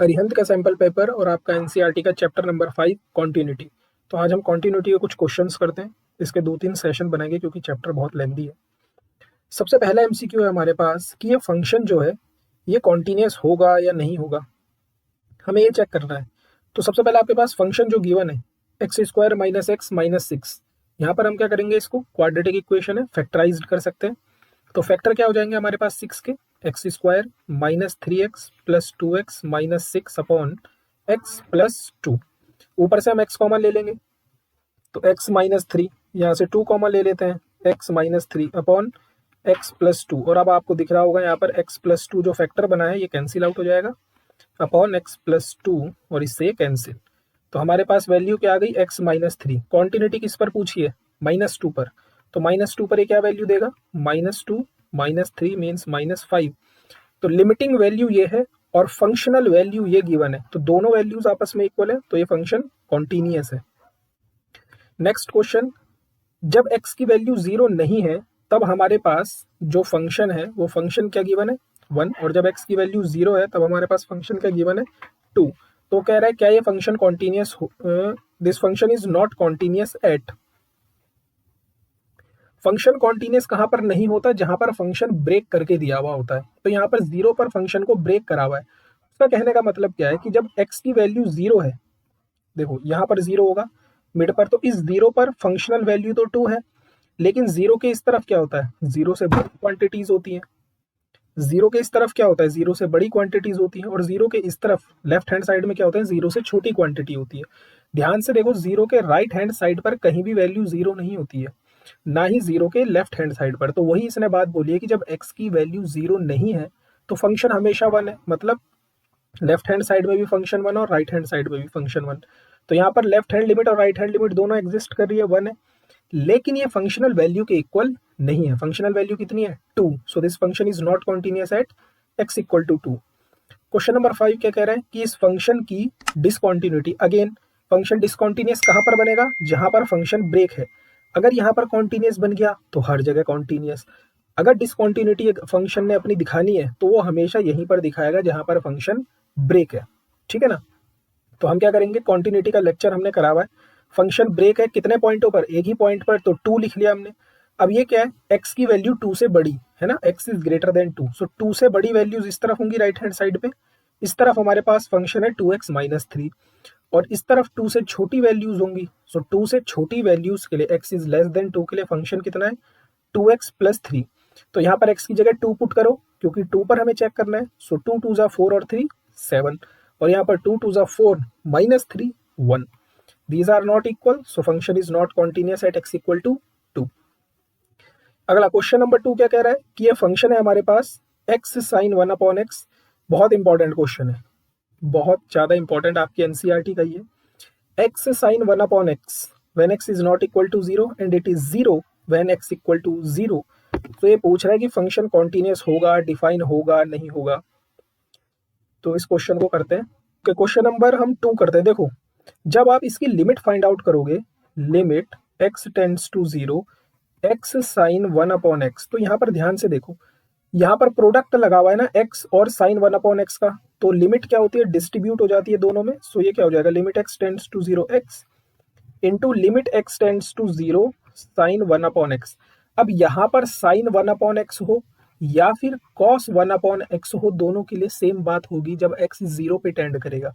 अरिहंत का sample paper और आपका एनसीईआरटी का चैप्टर नंबर 5 कॉन्टिन्यूटी। तो आज हम कॉन्टिन्यूटी के कुछ क्वेश्चंस करते हैं। इसके 2-3 सेशन बनाएंगे क्योंकि चैप्टर बहुत लेंथी है। सबसे पहला एमसीक्यू है हमारे पास कि ये फंक्शन जो है ये कॉन्टिन्यूअस होगा या नहीं होगा, हमें ये चेक करना है। तो सबसे पहले आपके पास फंक्शन जो गिवन है x² - x - 6, यहाँ पर हम क्या करेंगे, इसको क्वाड्रेटिक इक्वेशन है, फैक्टराइज्ड कर सकते हैं। तो फैक्टर क्या हो जाएंगे हमारे पास 6 के, x² - 3x + 2x - 6 upon x + 2। ऊपर से हम x कॉमन ले लेंगे तो x - 3, यहाँ से 2 कॉमन ले लेते हैं, x - 3 अपॉन x + 2। और अब आपको दिख रहा होगा यहाँ पर x + 2 जो फैक्टर बना है ये कैंसिल आउट हो जाएगा अपॉन x + 2 और इससे कैंसिल। तो हमारे पास वैल्यू क्या आ गई, x - 3। क्वांटिटी किस पर पूछी है, -2 पर। तो -2 पर ये क्या वैल्यू देगा, -2 - 3 मीन्स -5। तो लिमिटिंग वैल्यू ये है और फंक्शनल वैल्यू ये गिवन है, तो दोनों वैल्यूज आपस में इक्वल है, तो ये फंक्शन कॉन्टिन्यूअस है। नेक्स्ट क्वेश्चन, जब x की वैल्यू 0 नहीं है तब हमारे पास जो फंक्शन है वो फंक्शन क्या गिवन है, 1। और जब x की वैल्यू 0 है तब हमारे पास फंक्शन क्या गिवन है, 2। तो कह रहा है क्या ये function continuous, this function is not continuous at. Function continuous कहां पर नहीं होता, जहां पर फंक्शन ब्रेक करके दिया हुआ होता है। तो यहाँ पर 0 पर फंक्शन को ब्रेक करा हुआ है। उसका कहने का मतलब क्या है कि जब x की वैल्यू 0 है, देखो यहाँ पर 0 होगा मिड पर, तो इस 0 पर फंक्शनल वैल्यू तो 2 है, लेकिन 0 के इस तरफ क्या होता है, 0 से बड़ी क्वांटिटीज होती हैं। 0 के इस तरफ क्या होता है, 0 से बड़ी क्वांटिटीज होती हैं, और 0 के इस तरफ लेफ्ट हैंड साइड में क्या होता है, 0 से छोटी क्वांटिटी होती है। ध्यान से देखो, 0 के राइट हैंड साइड पर कहीं भी वैल्यू 0 नहीं होती है, ना ही 0 के लेफ्ट हैंड साइड पर। तो वही इसने बात बोली है कि जब x की वैल्यू 0 नहीं है तो फंक्शन हमेशा 1 है, मतलब लेफ्ट हैंड साइड में भी फंक्शन 1 और राइट हैंड साइड में भी फंक्शन 1। तो यहाँ पर लेफ्ट हैंड लिमिट और राइट हैंड लिमिट दोनों एग्जिस्ट कर रही है, 1 है, लेकिन ये फंक्शनल वैल्यू के इक्वल नहीं है। फंक्शनल वैल्यू कितनी है, 2। So this function is not continuous at x = 2। Question number 5 क्या कह रहा है कि इस फंक्शन की डिसकॉन्टिन्यूटी, अगेन फंक्शन डिसकॉन्टिन्यूअस कहां पर बनेगा, जहां पर फंक्शन ब्रेक है। अगर यहाँ पर कॉन्टिन्यूअस बन गया तो हर जगह कॉन्टिन्यूअस। अगर डिसकॉन्टिन्यूटी फंक्शन ने अपनी दिखानी है तो वो हमेशा यहीं पर दिखाएगा जहां पर फंक्शन ब्रेक है, ठीक है ना। तो हम क्या करेंगे, कॉन्टिन्यूटी का लेक्चर हमने करा हुआ है। फंक्शन ब्रेक है कितने पॉइंटों पर, एक ही पॉइंट पर, तो 2 लिख लिया हमने। अब ये क्या है, x की वैल्यू 2 से बड़ी है ना, x इज ग्रेटर देन 2। सो 2 से बड़ी वैल्यूज इस तरफ होंगी राइट हैंड साइड पे, इस तरफ हमारे पास फंक्शन है 2x - 3, और इस तरफ 2 से छोटी वैल्यूज होंगी। सो 2 से छोटी वैल्यूज के लिए x इज लेस देन 2 के लिए फंक्शन कितना है, 2x + 3। तो यहाँ पर x की जगह 2 पुट करो क्योंकि 2 पर हमें चेक करना है। सो 2 2 ज़ा 4 और 3 7, और यहाँ पर 2 2 ज़ा 4 - 3 1। These are not equal, so function is not continuous at x = 2। अगला क्वेश्चन नंबर 2 क्या कह रहा है कि ये फंक्शन है हमारे पास x sin 1/x। बहुत इंपॉर्टेंट क्वेश्चन है, बहुत ज्यादा इंपॉर्टेंट, आपकी एनसीईआरटी का ही है। x sin 1/x when x is not equal to 0 and it is 0 when x = 0। तो ये पूछ रहा है कि फंक्शन कॉन्टिन्यूअस होगा, डिफाइन होगा, नहीं होगा। तो इस क्वेश्चन को करते हैं। क्वेश्चन नंबर हम 2 करते हैं। देखो, जब आप इसकी लिमिट फाइंड आउट करोगे, limit x tends to 0 x sin 1/x, तो यहाँ पर ध्यान से देखो, यहाँ पर प्रोडक्ट लगा हुआ है ना x और sin 1/x का, तो लिमिट क्या होती है, डिस्ट्रीब्यूट हो जाती है दोनों में। सो ये क्या हो जाएगा, limit x tends to 0 x into limit x tends to 0 sin 1/x। अब यहाँ पर sin 1/x हो या फिर cos 1/x हो, दोनों के लिए सेम बात होगी जब x 0 पे टेंड करेगा।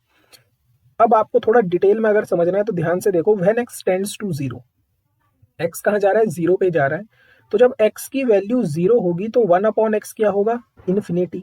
अब आपको थोड़ा डिटेल में अगर समझना है तो ध्यान से देखो, when x tends to 0, x कहाँ जा रहा है, 0 पे जा रहा है। तो जब x की वैल्यू 0 होगी तो 1/x क्या होगा, इन्फिनिटी।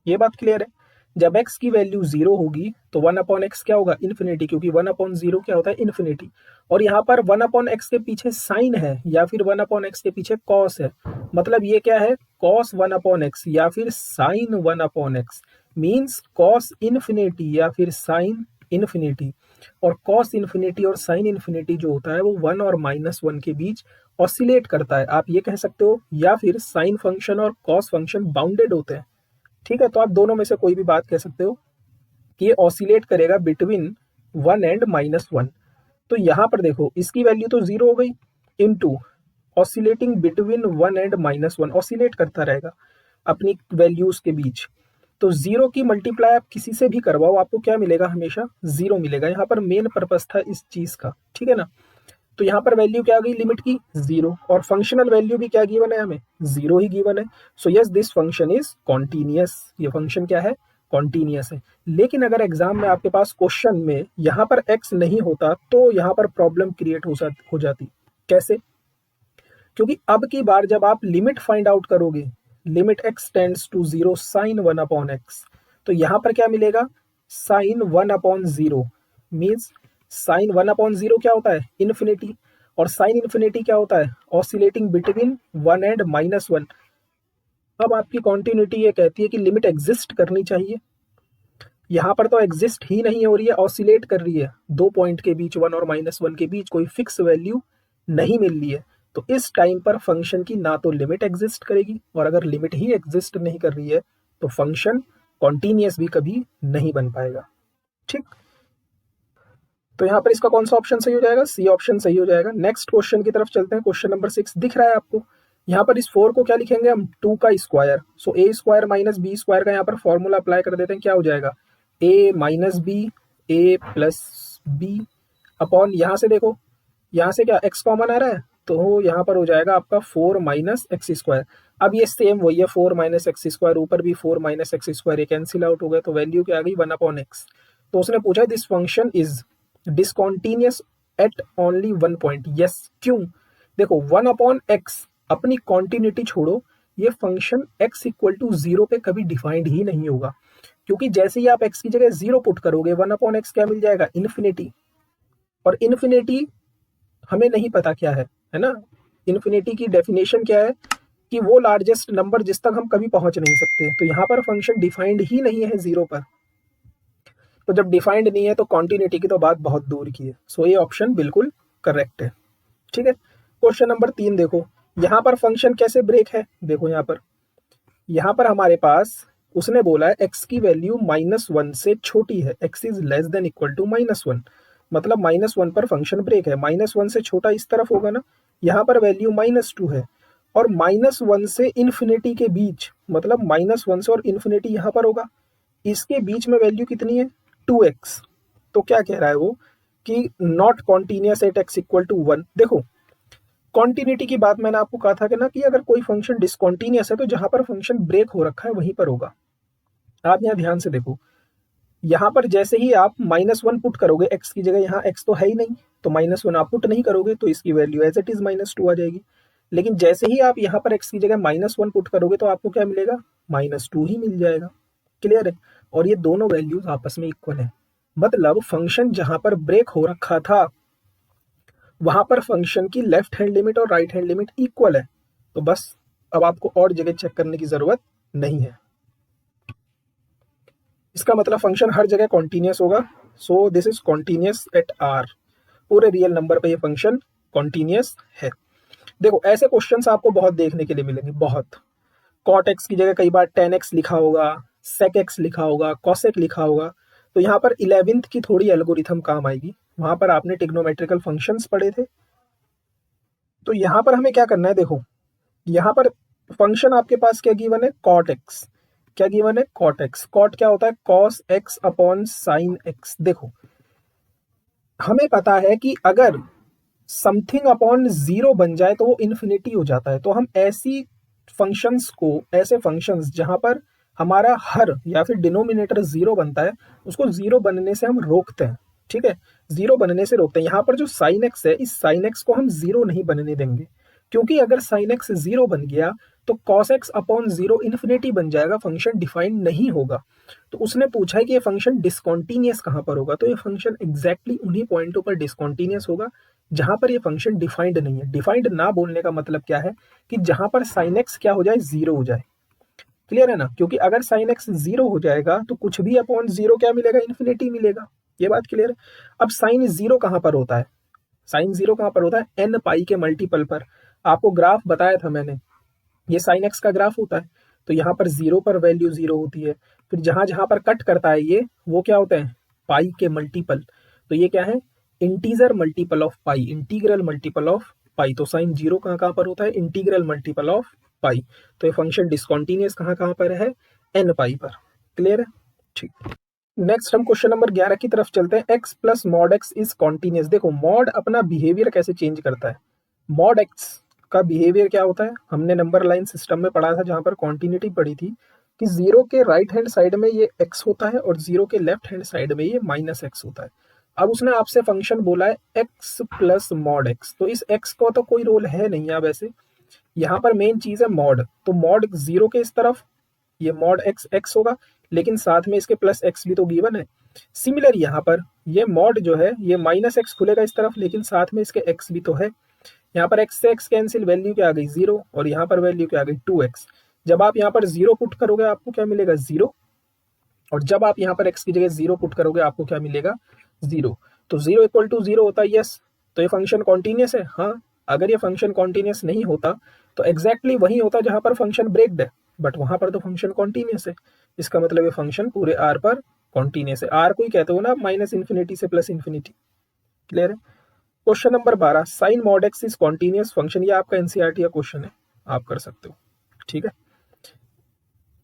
ये बात क्लियर है। जब x की वैल्यू 0 होगी तो 1/x क्या होगा, इन्फिनिटी, क्योंकि 1/0 क्या होता है, इन्फिनिटी। और यहाँ पर 1/x के पीछे साइन है या फिर 1/x के पीछे कॉस है, मतलब ये क्या है, cos 1/x या फिर sin 1/x, means cos infinity या फिर sin इन्फिनिटी। और cos इन्फिनिटी और sin इन्फिनिटी जो होता है वो 1 और -1 के बीच ऑसिलेट करता है, आप ये कह सकते हो। या फिर sin फंक्शन और cos फंक्शन बाउंडेड होते हैं, ठीक है। तो आप दोनों में से कोई भी बात कह सकते हो कि ये ऑसिलेट करेगा बिटवीन 1 एंड -1। तो यहाँ पर देखो, इसकी वैल्यू तो 0 हो गई, into oscillating between 1 and -1, oscillate करता रहेगा अपनी वैल्यूज के बीच। तो 0 की मल्टीप्लाई आप किसी से भी करवाओ, आपको क्या मिलेगा, हमेशा 0 मिलेगा। यहाँ पर मेन पर्पस था इस चीज का, ठीक है ना। तो यहाँ पर वैल्यू क्या आ गई लिमिट की, 0, और फंक्शनल वैल्यू भी क्या गिवन है, हमें 0 ही गिवन है। So yes this function is continuous, ये फंक्शन क्या है, कॉन्टिन्यूअस है। लेकिन अगर एग्जाम में आपके पास क्वेश्चन में यहाँ पर x नहीं होता तो यहाँ पर प्रॉब्लम क्रिएट हो जाती। कैसे? क्योंकि अब की बार जब आप लिमिट फाइंड आउट करोगे, limit x tends to 0 sine 1 upon x, तो यहाँ पर क्या मिलेगा, sine 1 upon 0 means sine 1 upon 0 क्या होता है, इन्फिनिटी, और साइन इन्फिनिटी क्या होता है, ऑसिलेटिंग बिटवीन 1 एंड -1। अब आपकी कॉन्टिन्यूटी ये कहती है कि लिमिट एग्जिस्ट करनी चाहिए, यहाँ पर तो एग्जिस्ट ही नहीं हो रही है, ऑसिलेट कर रही है, 2 पॉइंट के बीच 1 और -1 के बीच कोई फिक्स वैल्यू नहीं मिल रही है। तो इस टाइम पर फंक्शन की ना तो लिमिट एग्जिस्ट करेगी, और अगर लिमिट ही एग्जिस्ट नहीं कर रही है तो फंक्शन कॉन्टिन्यूअस भी कभी नहीं बन पाएगा। ठीक, तो यहाँ पर इसका कौन सा ऑप्शन सही हो जाएगा, सी ऑप्शन सही हो जाएगा। नेक्स्ट क्वेश्चन की तरफ चलते हैं। क्वेश्चन नंबर 6 दिख रहा है आपको, यहाँ पर इस 4 को क्या लिखेंगे हम, 2 का square. So a square minus b square का यहाँ पर फॉर्मूला अप्लाई कर देते हैं, क्या हो जाएगा, ए माइनस बी, ए प्लस बी अपॉन, यहाँ से देखो, यहाँ से क्या एक्स कॉमन आ रहा है, तो यहाँ पर हो जाएगा आपका 4 माइनस एक्स स्क्वायर। अब ये सेम वही है, 4 माइनस एक्स स्क्वायर, ऊपर भी 4 माइनस एक्स स्क्वायर, ये कैंसिल आउट हो गया, तो वैल्यू क्या आ गई, 1 अपॉन एक्स। तो उसने पूछा this function is discontinuous at only 1 point. Yes, क्यों, देखो 1 अपॉन एक्स, अपनी कॉन्टिन्यूटी छोड़ो, ये फंक्शन x इक्वल टू 0 पे कभी डिफाइंड ही नहीं होगा, क्योंकि जैसे ही आप x की जगह 0 पुट करोगे 1 अपॉन एक्स क्या मिल जाएगा, इन्फिनिटी, और इन्फिनिटी हमें नहीं पता क्या है ना। इन्फिनिटी की डेफिनेशन क्या है कि वो लार्जेस्ट नंबर जिस तक हम कभी पहुंच नहीं सकते। तो यहाँ पर फंक्शन डिफाइंड ही नहीं है 0 पर, तो जब डिफाइंड नहीं है तो कॉन्टिन्यूटी की तो बात बहुत दूर की है। सो ये ऑप्शन बिल्कुल करेक्ट है। ठीक है, क्वेश्चन नंबर 3 देखो, यहाँ पर फंक्शन कैसे ब्रेक है, देखो यहाँ पर हमारे पास उसने बोला है x की वैल्यू -1 से छोटी है, x is less than equal to -1, मतलब -1 पर फंक्शन ब्रेक है। -1 से छोटा इस तरफ होगा ना, यहाँ पर वैल्यू -2 है, और -1 से इन्फिनिटी के बीच, मतलब -1 से और इन्फिनिटी यहाँ पर होगा, इसके बीच में वैल्यू कितनी है, 2x। तो क्या कह रहा है वो कि not continuous at x equal to 1। देखो कॉन्टिन्यूटी की बात मैंने आपको कहा था कि ना, कि अगर कोई फंक्शन डिसकॉन्टिन्यूअस है तो जहां पर फंक्शन ब्रेक हो रखा है वहीं पर होगा। आप यहाँ ध्यान से देखो, यहाँ पर जैसे ही आप -1 पुट करोगे x की जगह, यहाँ x तो है ही नहीं, तो -1 आप पुट नहीं करोगे तो इसकी वैल्यू एज इट इज -2 आ जाएगी। लेकिन जैसे ही आप यहाँ पर x की जगह -1 पुट करोगे तो आपको क्या मिलेगा, -2 ही मिल जाएगा। क्लियर है, और ये दोनों वैल्यूज आपस में इक्वल है, मतलब फंक्शन जहां पर ब्रेक हो रखा था वहां पर फंक्शन की लेफ्ट हैंड लिमिट और राइट हैंड लिमिट इक्वल है। तो बस अब आपको और जगह चेक करने की जरूरत नहीं है, इसका मतलब फंक्शन हर जगह कॉन्टिन्यूअस होगा। So this is continuous at R, पूरे रियल नंबर पे ये फंक्शन कॉन्टिन्यूअस है। देखो ऐसे क्वेश्चंस आपको बहुत देखने के लिए मिलेंगे, बहुत। कॉट एक्स की जगह कई बार टेन एक्स लिखा होगा, सेक एक्स लिखा होगा, कॉसेक लिखा होगा। तो यहाँ पर 11th की थोड़ी एल्गोरिथम काम आएगी, वहां पर आपने ट्रिग्नोमेट्रिकल फंक्शंस पढ़े थे। तो यहाँ पर हमें क्या करना है, देखो यहाँ पर फंक्शन आपके पास क्या गिवन है, कॉट एक्स, क्या गिवन है, कॉट एक्स। कॉट क्या होता है, cos x upon sine x. देखो हमें पता है कि अगर समथिंग अपॉन 0 बन जाए तो वो इन्फिनिटी हो जाता है। तो हम ऐसी फंक्शंस को, ऐसे फंक्शंस जहां पर हमारा हर या फिर डिनोमिनेटर 0 बनता है, उसको 0 बनने से हम रोकते हैं। ठीक है, 0 बनने से रोकते हैं। यहाँ पर जो साइन एक्स है, इस साइन एक्स को हम 0 नहीं बनने देंगे, क्योंकि अगर साइन एक्स 0 बन गया तो कॉस एक्स अपॉन 0 इन्फिनिटी बन जाएगा, फंक्शन डिफाइंड नहीं होगा। तो उसने पूछा है कि ये फंक्शन डिसकॉन्टिन्यूअस कहाँ पर होगा, तो ये फंक्शन एग्जैक्टली उन्हीं पॉइंटों पर डिसकॉन्टिन्यूअस होगा जहां पर ये फंक्शन डिफाइंड नहीं है। डिफाइंड ना बोलने का मतलब क्या है, कि जहां पर साइन एक्स क्या हो जाए, 0 हो जाए। क्लियर है ना, क्योंकि अगर साइन एक्स 0 हो जाएगा तो कुछ भी अपॉन 0 क्या मिलेगा, इन्फिनिटी मिलेगा। ये बात क्लियर है। अब साइन 0 कहां पर होता है, साइन 0 कहां पर होता है, एन पाई के मल्टीपल पर। आपको ग्राफ बताया था मैंने, ये साइन एक्स का ग्राफ होता है। तो यहाँ पर 0 पर वैल्यू 0 होती है, फिर जहां जहां पर कट करता है ये, वो क्या होता है, पाई के मल्टीपल। तो ये क्या है, integer multiple of pi, integral multiple of pi. तो साइन 0 कहाँ कहाँ पर होता है, इंटीग्रल मल्टीपल ऑफ पाई। तो ये फंक्शन डिसकॉन्टिन्यूअस कहाँ कहाँ पर है, एन पाई पर। क्लियर है? ठीक। नेक्स्ट हम क्वेश्चन नंबर 11 की तरफ चलते हैं। x plus mod x is continuous. देखो मॉड अपना बिहेवियर कैसे चेंज करता है। मॉड एक्स का बिहेवियर क्या होता है, हमने नंबर लाइन सिस्टम में पढ़ा था जहां पर कॉन्टिन्यूटी पढ़ी थी कि जीरो के राइट हैंड साइड में ये x होता है और जीरो के लेफ्ट हैंड साइड में ये माइनस एक्स होता है। अब उसने आपसे फंक्शन बोला है x प्लस मॉड एक्स, तो इस x का तो कोई रोल है नहीं यहाँ वैसे, यहाँ पर मेन चीज है मॉड, तो मॉड जीरो के इस तरफ ये मॉड एक्स एक्स होगा, लेकिन साथ में इसके प्लस एक्स भी तो गिवन है। सिमिलर यहाँ पर ये मॉड जो है ये माइनस एक्स खुलेगा इस तरफ, लेकिन साथ में इसके एक्स भी तो है। यहाँ पर एक्स से एक्स कैंसिल, वैल्यू क्या आ गई 0, और यहाँ पर वैल्यू क्या आ गई 2x। जब आप यहाँ पर 0 पुट करोगे आपको क्या मिलेगा 0, और जब आप यहाँ पर x की जगह 0 पुट करोगे आपको क्या मिलेगा 0। तो 0 इक्वल टू 0 होता है यस, तो ये फंक्शन कॉन्टिन्यूस है। हाँ, अगर ये फंक्शन कॉन्टिन्यूस नहीं होता तो एग्जैक्टली वही होता जहां पर फंक्शन ब्रेक्ड है, बट वहां पर तो फंक्शन कॉन्टिन्यूस है। इसका मतलब ये फंक्शन पूरे आर पर कॉन्टिन्यूस है। आर को ही कहते हो ना माइनस इन्फिनिटी से प्लस इन्फिनिटी। क्लियर है? Question number 12, sine mod x is continuous function. ये आपका एनसीईआरटी का क्वेश्चन है, आप कर सकते हो। ठीक है,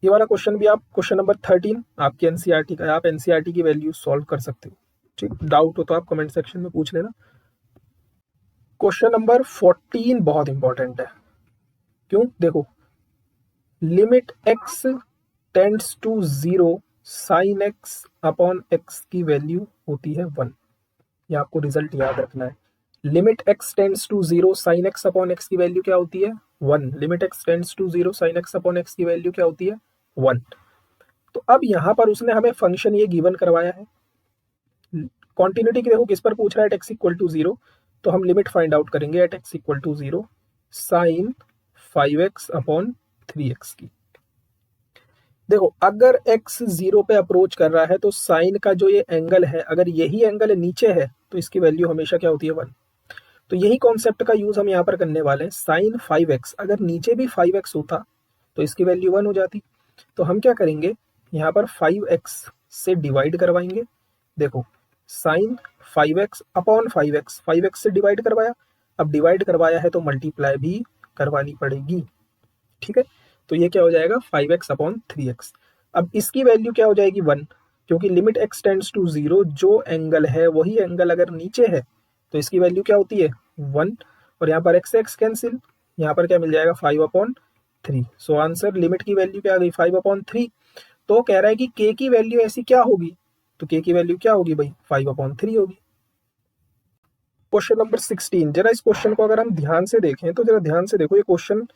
ये वाला क्वेश्चन भी आप क्वेश्चन नंबर 13 आपकी एनसीईआरटी का है, आप एनसीईआरटी की वैल्यू सॉल्व कर सकते हो। ठीक, डाउट हो तो आप कमेंट सेक्शन में पूछ लेना। क्वेश्चन नंबर 14 बहुत इंपॉर्टेंट है। क्यों? देखो, limit x tends to 0 sine x upon x की वैल्यू होती है 1। ये आपको रिजल्ट याद रखना है। Limit x tends to 0 sine x upon x की वैल्यू क्या होती है 1। Limit x tends to 0 sine x upon x की वैल्यू क्या होती है 1। तो अब यहाँ पर उसने हमें फंक्शन ये गिवन करवाया है। कॉन्टिन्यूटी की देखो किस पर पूछ रहा है, एट x इक्वल टू 0, तो हम लिमिट फाइंड आउट करेंगे at x equal to 0 sine 5x upon 3x की। देखो अगर x 0 पे अप्रोच कर रहा है तो साइन का जो ये एंगल है, अगर यही एंगल नीचे है तो इसकी वैल्यू हमेशा क्या होती है 1। तो यही कॉन्सेप्ट का यूज हम यहाँ पर करने वाले हैं। साइन 5x अगर नीचे भी 5x होता तो इसकी वैल्यू 1 हो जाती। तो हम क्या करेंगे, यहाँ पर 5x से डिवाइड करवाएंगे। देखो sign 5x upon 5x, 5x से डिवाइड करवाया, अब डिवाइड करवाया है तो मल्टीप्लाई भी करवानी पड़ेगी। ठीक है, तो ये क्या हो जाएगा 5x अपॉन 3x। अब इसकी वैल्यू क्या हो जाएगी 1, क्योंकि लिमिट x टेंड्स टू 0 जो एंगल है वही एंगल अगर नीचे है तो इसकी वैल्यू क्या होती है 1, और यहाँ पर x से x कैंसिल, यहाँ पर क्या मिल जाएगा 5 अपॉन 3। सो आंसर लिमिट की वैल्यू क्या आ गई 5 अपॉन 3। तो कह रहा है कि k की वैल्यू ऐसी क्या होगी, तो k की वैल्यू क्या होगी भाई 5 अपॉन 3 होगी। क्वेश्चन नंबर 16, जरा इस क्वेश्चन को अगर हम ध्यान से देखें तो जरा ध्यान से देखो, ये क्वेश्चन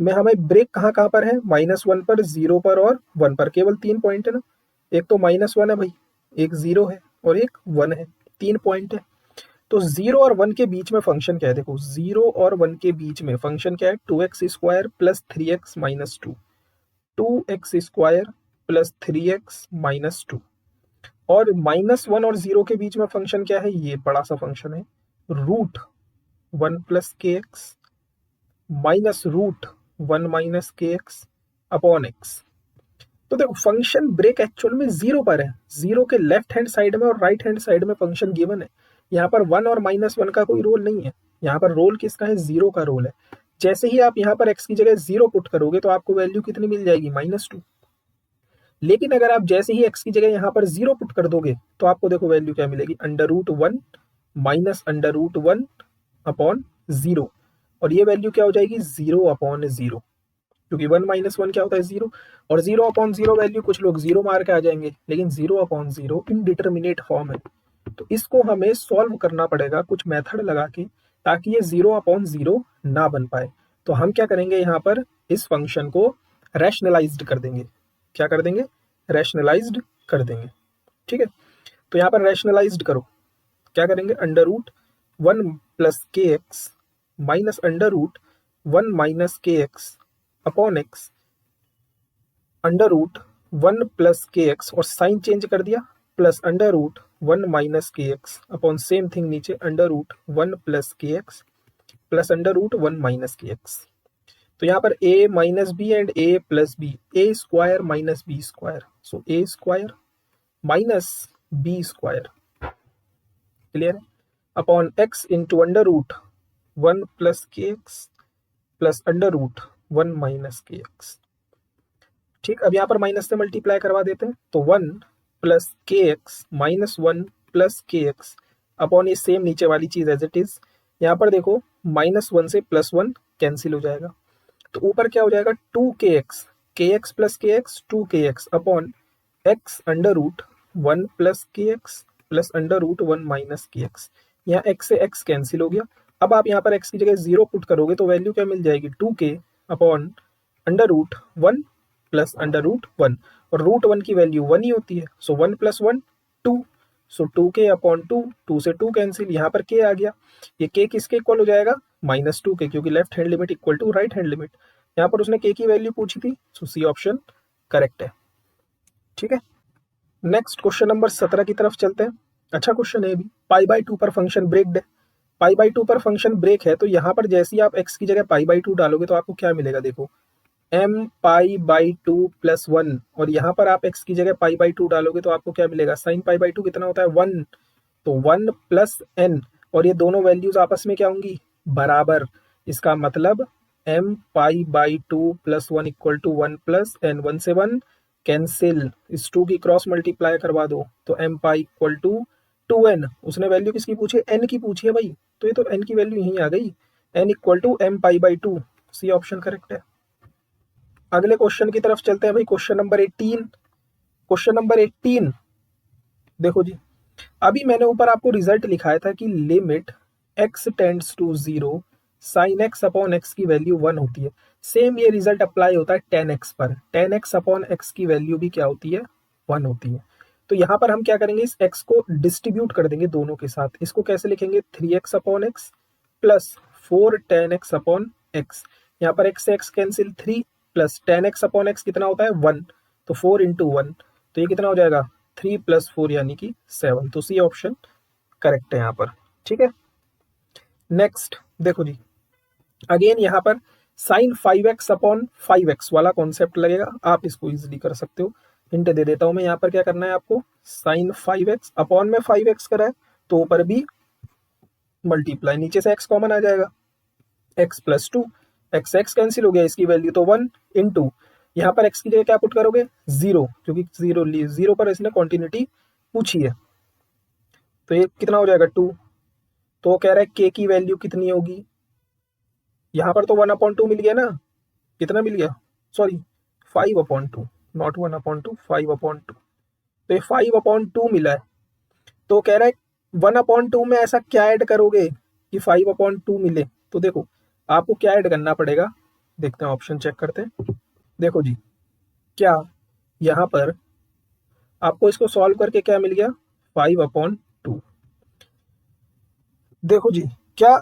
में हमें ब्रेक कहाँ कहाँ पर है, -1 पर, 0 पर और 1 पर। केवल 3 पॉइंट है ना, एक तो -1 है भाई, एक 0 है और एक 1 है, 3 पॉइंट है। तो 0 और 1 के बीच में फंक्शन क्या है, देखो 0 और 1 के बीच में फंक्शन क्या है 2x square plus 3x minus 2, 2x square plus 3x minus 2। और -1 और 0 के बीच में फंक्शन क्या है, ये बड़ा सा फंक्शन है रूट 1 प्लस के एक्स माइनस रूट 1 माइनस के एक्स अपॉन एक्स। तो देखो फंक्शन ब्रेक एक्चुअल में 0 पर है, 0 के लेफ्ट हैंड साइड में और राइट हैंड साइड में फंक्शन गिवन है। यहाँ पर 1 और -1 का कोई रोल नहीं है, यहाँ पर रोल किसका है 0 का रोल है। जैसे ही आप यहाँ पर x की जगह 0 पुट करोगे तो आपको वैल्यू कितनी मिल जाएगी -2। लेकिन अगर आप जैसे ही x की जगह यहाँ पर 0 पुट कर दोगे तो आपको देखो वैल्यू क्या मिलेगी √1 माइनस √1 अपॉन 0, और ये वैल्यू क्या हो जाएगी 0 अपॉन 0, क्योंकि 1 - 1 क्या होता है 0, और 0 अपॉन 0 वैल्यू कुछ लोग 0 मार के आ जाएंगे, लेकिन 0 अपॉन 0 इनडिटर्मिनेट फॉर्म है। तो इसको हमें सॉल्व करना पड़ेगा कुछ मेथड लगा के, ताकि ये 0 अपॉन 0 ना बन पाए। तो हम क्या करेंगे, यहाँ पर इस फंक्शन को रैशनलाइज्ड कर देंगे। क्या कर देंगे, रैशनलाइज्ड कर देंगे। ठीक है, तो यहाँ पर रैशनलाइज्ड करो, क्या करेंगे √1 प्लस के एक्स माइनस √1 माइनस के एक्स अपॉन एक्स, √1 प्लस के एक्स और साइन चेंज कर दिया, प्लस √1 माइनस के एक्स अपॉन सेम थिंग नीचे √1 प्लस के एक्स प्लस √1 माइनस के एक्स। तो यहाँ पर a minus b and a plus b, a square minus b square, so a square minus b square, clear है, अपॉन x इंटू √1 प्लस के x plus √1 minus के x. ठीक, अब यहाँ पर माइनस से मल्टीप्लाई करवा देते हैं, तो 1 प्लस के एक्स माइनस 1 प्लस के एक्स अपॉन ये सेम नीचे वाली चीज एज इट इज। यहाँ पर देखो -1 से +1 कैंसिल हो जाएगा, तो ऊपर क्या हो जाएगा 2kx, kx प्लस के X 2kx upon x under root 1 plus के x plus under root 1 minus के एक्स। यहाँ x से x कैंसिल हो गया। अब आप यहाँ पर x की जगह 0 पुट करोगे तो वैल्यू क्या मिल जाएगी 2k upon under root 1 plus under root 1, और रूट 1 की वैल्यू 1 ही होती है, सो 1 प्लस 1 2, सो 2k अपॉन 2, 2 से 2 कैंसिल, यहाँ पर k आ गया। ये k किसके इक्वल हो जाएगा -2k, क्योंकि left hand limit equal to right hand limit. यहाँ पर उसने k की वैल्यू पूछी थी, सो सी ऑप्शन करेक्ट है। ठीक है, नेक्स्ट क्वेश्चन नंबर 17 की तरफ चलते हैं। अच्छा क्वेश्चन है भी, π/2 पर फंक्शन ब्रेक्ड है। π/2 पर फंक्शन ब्रेक है, तो यहाँ पर जैसे ही आप x की जगह π/2 डालोगे तो आपको क्या मिलेगा, देखो m π/2 प्लस 1, और यहाँ पर आप x की जगह π/2 डालोगे तो आपको क्या मिलेगा, sin π/2 कितना होता है 1, तो 1 प्लस n, और ये दोनों वैल्यूज आपस में क्या होंगी बराबर। इसका मतलब m π/2 plus 1 equal to 1 plus n, 1 से 1 कैंसिल, इस 2 की क्रॉस मल्टीप्लाई करवा दो तो m pi equal to 2n। उसने वैल्यू किसकी पूछी है, n की पूछी है भाई, तो ये तो n की वैल्यू यहीं आ गई, n equal to m pi by 2, C option correct है। अगले क्वेश्चन की तरफ चलते हैं भाई, क्वेश्चन नंबर 18। क्वेश्चन नंबर 18 देखो जी, अभी मैंने ऊपर आपको रिजल्ट लिखाया था कि limit x tends to 0 sine x upon x की वैल्यू 1 होती है। सेम ये रिजल्ट अप्लाई होता है tan x पर, tan x अपॉन x की वैल्यू भी क्या होती है 1 होती है। तो यहाँ पर हम क्या करेंगे, इस x को डिस्ट्रीब्यूट कर देंगे दोनों के साथ। इसको कैसे लिखेंगे, 3x upon x plus 4 tan x upon x। यहाँ पर x से x cancel 3 plus tan x upon x कितना होता है 1, तो 4 इंटू 1, तो ये कितना हो जाएगा 3 प्लस 4 यानी कि 7, तो सी ऑप्शन करेक्ट है यहाँ पर। ठीक है, नेक्स्ट देखो जी, अगेन यहाँ पर साइन 5x अपॉन 5x वाला कॉन्सेप्ट लगेगा, आप इसको इजीली कर सकते हो। हिंट दे देता हूं मैं, यहाँ पर क्या करना है आपको, साइन 5x अपॉन में 5x करा है तो ऊपर भी मल्टीप्लाई, नीचे से x कॉमन आ जाएगा, x plus 2, x x cancel हो गया, इसकी वैल्यू तो 1 इंटू, यहाँ पर x की जगह क्या पुट करोगे 0, क्योंकि 0 पर इसने कॉन्टिन्यूटी पूछी है, तो ये कितना हो जाएगा 2। तो कह रहा है k की वैल्यू कितनी होगी, यहाँ पर तो 1/2 मिल गया ना, कितना मिल गया, सॉरी 5/2, नॉट 1/2, 5/2, तो ये 5/2 मिला है। तो कह रहा है 1/2 में ऐसा क्या ऐड करोगे कि 5/2 मिले, तो देखो आपको क्या ऐड करना पड़ेगा, देखते हैं ऑप्शन चेक करते हैं। देखो जी, क्या यहाँ पर आपको इसको सॉल्व करके क्या मिल गया 5/2। देखो जी, क्या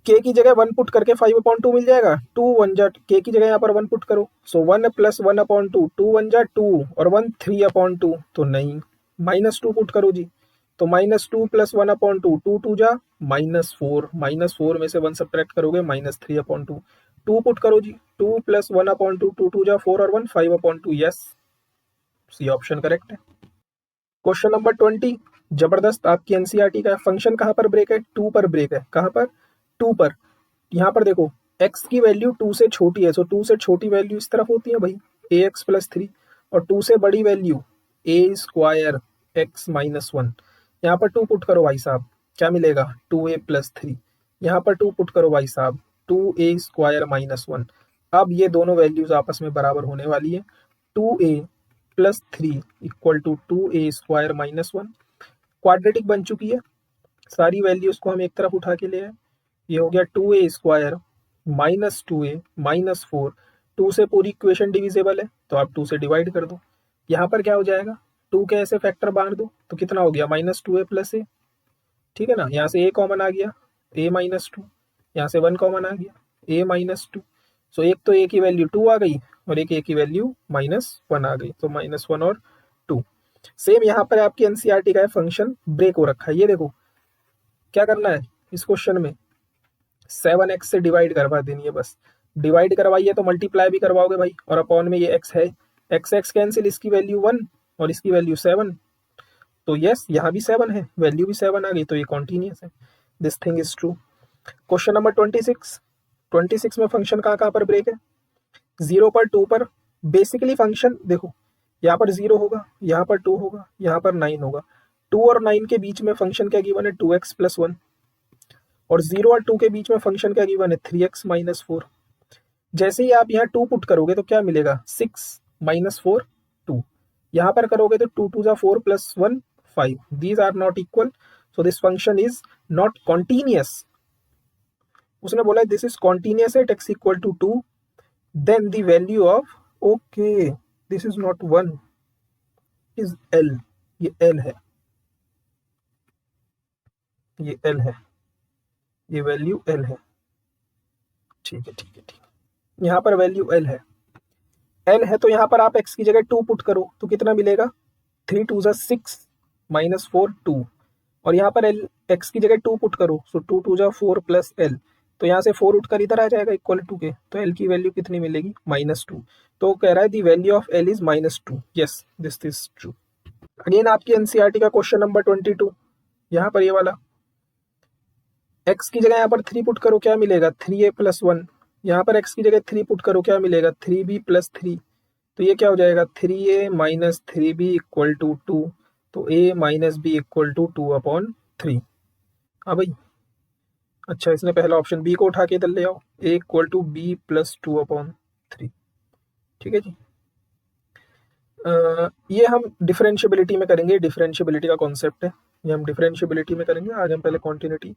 k की जगह 1 पुट करके 5/2 मिल जाएगा, 2 1 जा, k की जगह यहाँ पर 1 पुट करो, सो 1 प्लस 1/2, 2 1 जा 2 और 1 3/2, तो नहीं, -2 पुट करो जी, तो -2 प्लस 1/2, 2 2 जा -4, -4 में से 1 सब्ट्रैक्ट करोगे -3/2, 2 पुट करो जी, 2 प्लस 1/2, 2 2 जा 4 और 1 5/2, यस, सी ऑप्शन करेक्ट है। क्वेश्चन नंबर 20, जबरदस्त, आपकी एनसीईआरटी का फंक्शन कहाँ पर ब्रेक है, 2 पर ब्रेक है, कहाँ पर 2 पर। यहाँ पर देखो x की वैल्यू 2 से छोटी है, सो 2 से छोटी वैल्यू इस तरफ होती है भाई ax प्लस 3, और 2 से बड़ी value a square x minus 1। यहाँ पर 2 पुट करो भाई साहब, क्या मिलेगा 2a प्लस 3, यहाँ पर 2 पुट करो भाई साहब 2a स्क्वायर माइनस 1। अब ये दोनों वैल्यूज आपस में बराबर होने वाली है, 2a plus 3 equal to 2a square minus 1, quadratic बन चुकी है। सारी वैल्यूज को हम एक तरफ उठा के ले आए, ये हो गया 2a square minus 2a minus 4, 2 से पूरी इक्वेशन डिविजिबल है तो आप 2 से डिवाइड कर दो, यहाँ पर क्या हो जाएगा 2 के ऐसे फैक्टर बांट दो तो कितना हो गया -2a प्लस a, ठीक है ना, यहाँ से a कॉमन आ गया a माइनस 2, यहाँ से 1 कॉमन आ गया a माइनस 2, सो एक तो a की वैल्यू 2 आ गई और एक a की वैल्यू -1 आ गई, तो -1 और 2। सेम यहाँ पर आपकी एनसीईआरटी का फंक्शन ब्रेक हो रखा है, ये देखो क्या करना है इस क्वेश्चन में 7x से डिवाइड करवा देनी है, बस डिवाइड करवाइए तो मल्टीप्लाई भी करवाओगे भाई, और अपॉन में ये x है, x कैंसिल, इसकी वैल्यू 1 और इसकी वैल्यू 7, तो यस यहाँ भी 7 है, वैल्यू भी 7 आ गई, तो ये कॉन्टिन्यूस है, this thing is true. Question number 26 में फंक्शन कहाँ कहाँ पर ब्रेक है, 0 पर 2 पर बेसिकली फंक्शन देखो, यहाँ पर 0 होगा, यहाँ पर 2 होगा, यहाँ पर 9 होगा। 2 और 9 के बीच में फंक्शन क्या गिवन है, 2x प्लस 1, और 0 और 2 के बीच में फंक्शन क्या गिवन है, 3x माइनस 4। जैसे ही आप यहाँ 2 पुट करोगे तो क्या मिलेगा, 6 माइनस 4 2। यहाँ पर करोगे तो 2 2 जा 4 plus 1 5। These are not equal, so this function is not continuous. उसने बोला this is continuous at x equal to 2, then the value of, okay this is not 1, is l, ये l है, ये l है, ये वैल्यू l है। ठीक है ठीक है ठीक है, यहाँ पर वैल्यू l है, l है तो यहाँ पर आप x की जगह 2 पुट करो तो कितना मिलेगा, 3 2 जा 6 माइनस 4 2, और यहाँ पर l x की जगह 2 पुट करो, सो 2 2 जा 4 प्लस l, तो यहाँ से 4 उठकर इधर आ जाएगा इक्वल टू के, तो l की वैल्यू कितनी मिलेगी, -2। तो कह रहा है the value of l is -2। Yes this is true. Again आपकी एनसीईआरटी का क्वेश्चन नंबर 22, यहाँ पर ये वाला, x की जगह यहाँ पर 3 पुट करो, क्या मिलेगा, 3a प्लस 1। यहाँ पर x की जगह 3 पुट करो, क्या मिलेगा, 3b प्लस 3। तो ये क्या हो जाएगा, 3a minus 3b equal to 2। तो a minus b equal to 2/3। हाँ भाई, अच्छा इसने पहला ऑप्शन बी को उठा के इधर ले आओ, a equal to b plus 2/3। ठीक है जी। ये हम डिफरेंशियबिलिटी में करेंगे, डिफरेंशियबिलिटी का कॉन्सेप्ट है, ये हम डिफरेंशियबिलिटी में करेंगे। आज हम पहले कॉन्टिन्यूटी